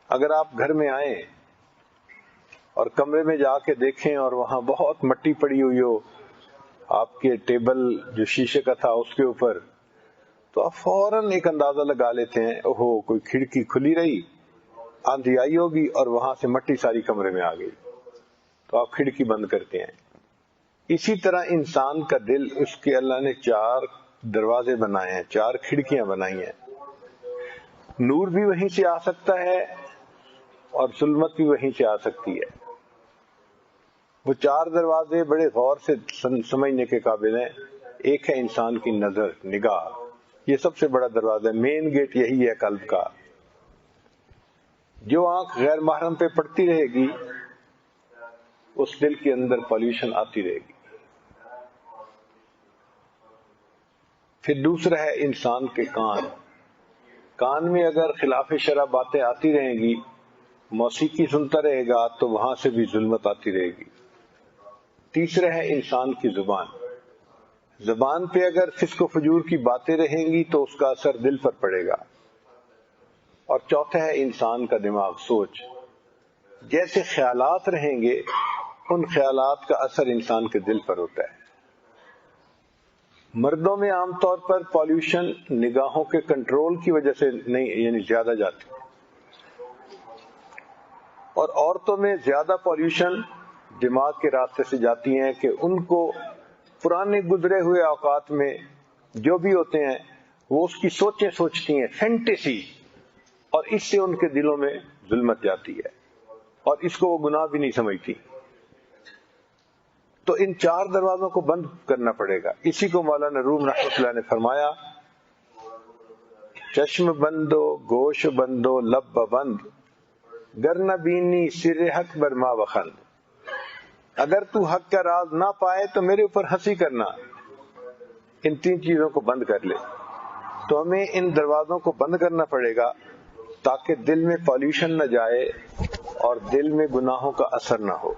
اگر آپ گھر میں آئیں اور کمرے میں جا کے دیکھیں اور وہاں بہت مٹی پڑی ہوئی ہو آپ کے ٹیبل جو شیشے کا تھا اس کے اوپر، تو آپ فوراً ایک اندازہ لگا لیتے ہیں اوہو کوئی کھڑکی کھلی رہی، آندھی آئی ہوگی اور وہاں سے مٹی ساری کمرے میں آ گئی، تو آپ کھڑکی بند کرتے ہیں۔ اسی طرح انسان کا دل، اس کے اللہ نے 4 دروازے بنائے ہیں، 4 کھڑکیاں بنائی ہیں۔ نور بھی وہیں سے آ سکتا ہے اور ظلمت بھی وہیں سے آ سکتی ہے۔ وہ 4 دروازے بڑے غور سے سمجھنے کے قابل ہیں۔ ایک ہے انسان کی نظر، نگاہ، یہ سب سے بڑا دروازہ ہے، مین گیٹ یہی ہے قلب کا۔ جو آنکھ غیر محرم پہ پڑتی رہے گی اس دل کے اندر پالیوشن آتی رہے گی۔ پھر دوسرا ہے انسان کے کان۔ کان میں اگر خلاف شرع باتیں آتی رہیں گی، موسیقی سنتا رہے گا تو وہاں سے بھی ظلمت آتی رہے گی۔ تیسرا ہے انسان کی زبان۔ زبان پہ اگر فسق و فجور کی باتیں رہیں گی تو اس کا اثر دل پر پڑے گا۔ اور چوتھا ہے انسان کا دماغ، سوچ۔ جیسے خیالات رہیں گے ان خیالات کا اثر انسان کے دل پر ہوتا ہے۔ مردوں میں عام طور پر پالیوشن نگاہوں کے کنٹرول کی وجہ سے نہیں، یعنی زیادہ جاتی، اور عورتوں میں زیادہ پالیوشن دماغ کے راستے سے جاتی ہیں کہ ان کو پرانے گزرے ہوئے اوقات میں جو بھی ہوتے ہیں وہ اس کی سوچیں سوچتی ہیں، فینٹیسی، اور اس سے ان کے دلوں میں ظلمت جاتی ہے اور اس کو وہ گناہ بھی نہیں سمجھتی۔ تو ان 4 دروازوں کو بند کرنا پڑے گا۔ اسی کو مولانا روم رحمۃ اللہ نے فرمایا، چشم بندو گوش بندو لب بند، گر نہ بینی سر حق بر ما بخند۔ اگر تو حق کا راز نہ پائے تو میرے اوپر ہنسی کرنا، ان 3 چیزوں کو بند کر لے۔ تو ہمیں ان دروازوں کو بند کرنا پڑے گا تاکہ دل میں پالیوشن نہ جائے اور دل میں گناہوں کا اثر نہ ہو۔